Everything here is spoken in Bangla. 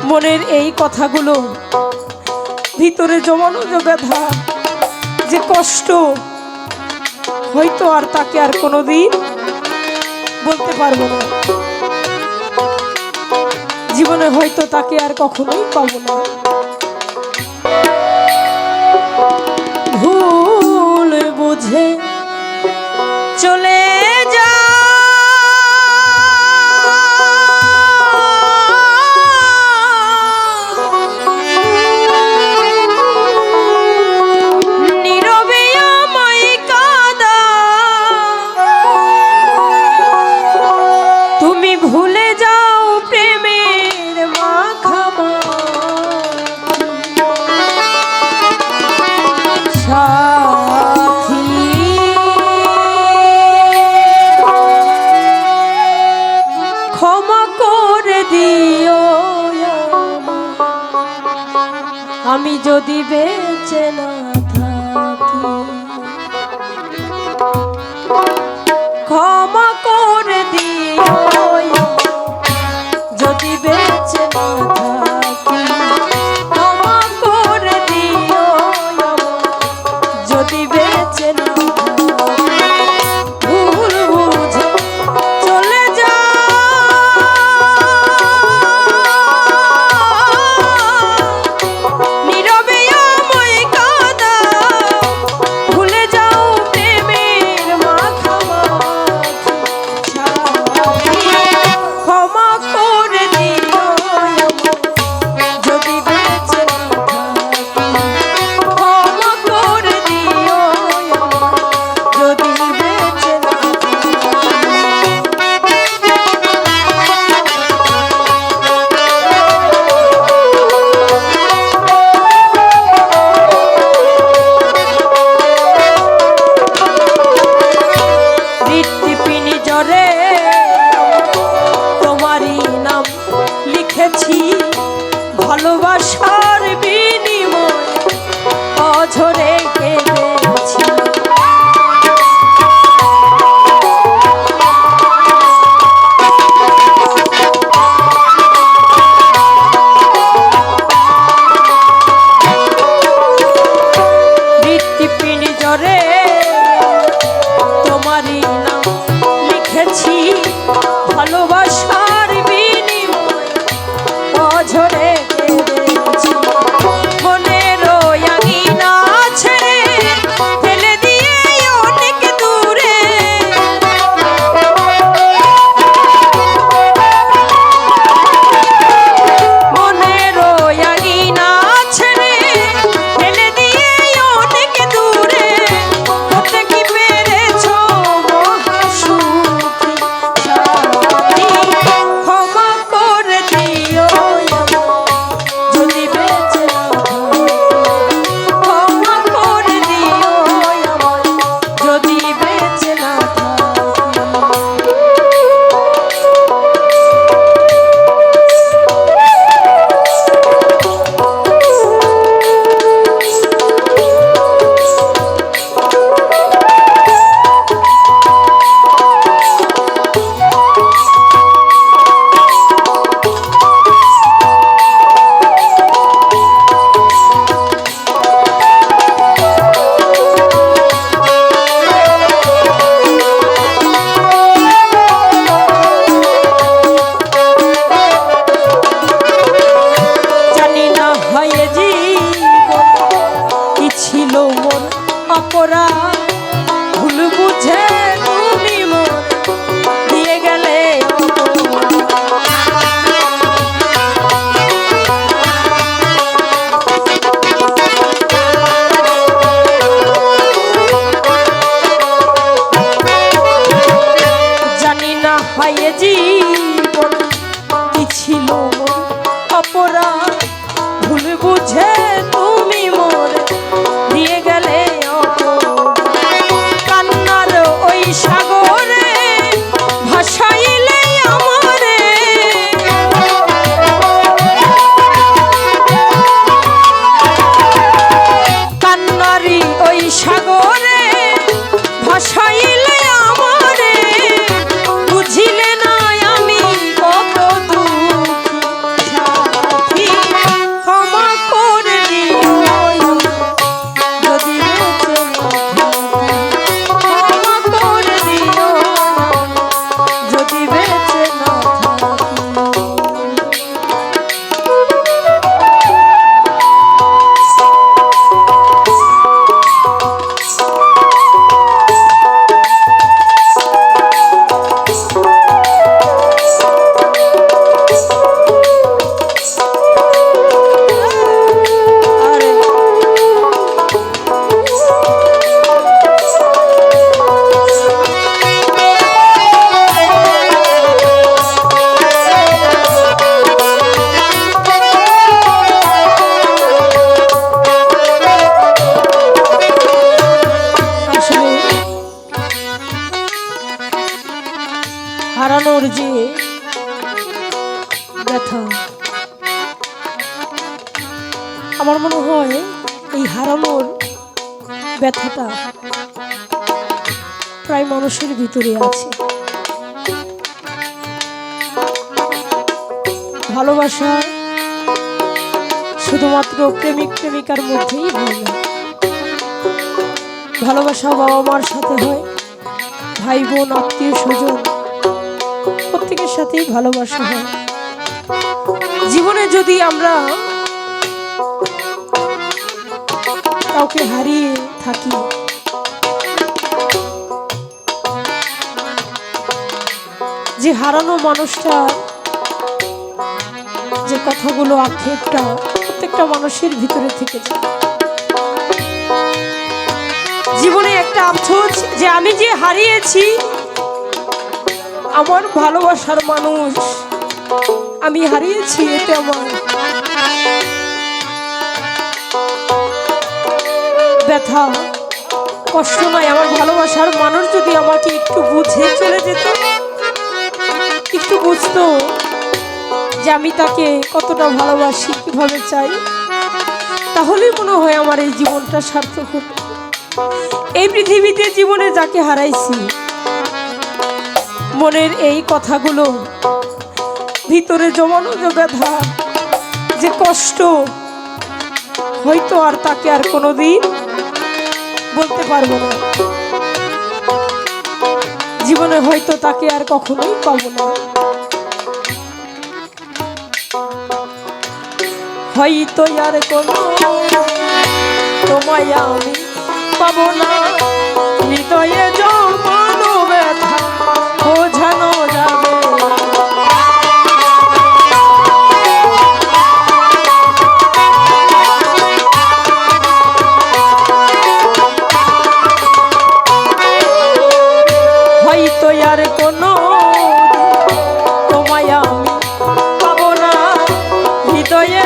মনের এই কথাগুলো ভিতরে জমানো জগাধা যে কষ্ট, হয়তো আর তাকে আর কোনোদিন বলতে পারবো না, জীবনে হয়তো তাকে আর কখনোই পাবো না। ভুল বুঝে চলে যা আমি যদি বেঁচে না থাকি, ক্ষমা করে দিও যদি বেঁচে না থাকি, ক্ষমা করে দিও যদি বেঁচে না ভালোবাসার বিনিময় অঝরে কেঁদেছি। হৃৎপিণ্ড জরে তোমারই নাম লিখেছি, ভালোবাসার বিনিময় অঝরে ভুল বুঝে তুমি মোর দিয়ে গেলে, জানি না হয় জীবন কি ছিল মোর অপরাধ, ভুল বুঝে তুমি মোর দিয়ে গেলে সাগরে ভাসাইলে আমারে, কান্নারি ওই সাগরে ভাসাইলে আমারে, বুঝিলে না আমি কত দুঃখী আমার মনে হয় এই হারানোর ব্যথাটা প্রায় মানুষের ভিতরে আছে। ভালোবাসা শুধুমাত্র প্রেমিক প্রেমিকার মধ্যেই হয় না, ভালোবাসা বাবা মার সাথে হয়, ভাই বোন আত্মীয় স্বজন প্রত্যেকের সাথেই ভালোবাসা হয়। জীবনে যদি আমরা কাউকে হারিয়ে থাকি, যে হারানো মানুষটা যে কথাগুলো আক্ষেপটা প্রত্যেকটা মানুষের ভিতরে থেকে যায়। জীবনে একটা আফসোস যে আমি যে হারিয়েছি আমার ভালোবাসার মানুষ আমি হারিয়েছি, এতে আমার ব্যথা কষ্ট নয়। আমার ভালোবাসার মানুষ যদি আমাকে একটু বুঝে চলে যেত, একটু বুঝতো যে আমি তাকে কতটা ভালোবাসি, কিভাবে চাই, তাহলেই মনে হয় আমার এই জীবনটা সার্থক হতো। এই পৃথিবীতে জীবনে যাকে হারাইছি, মনের এই কথাগুলো ভিতরে জমানো যে ব্যথা, যে কষ্ট, হয়তো আর তাকে আর কোনোদিন বলতে পারবো না। জীবনে হয়তো তাকে আর কখনোই পাবো না। হয়তো আর কোনো তোমায় আমি পাবো না, হৃদয়ে জমানো ব্যথা বোঝানো যাবে। হয়তো আর কোনো তোমায় আমি পাবো না, হৃদয়ে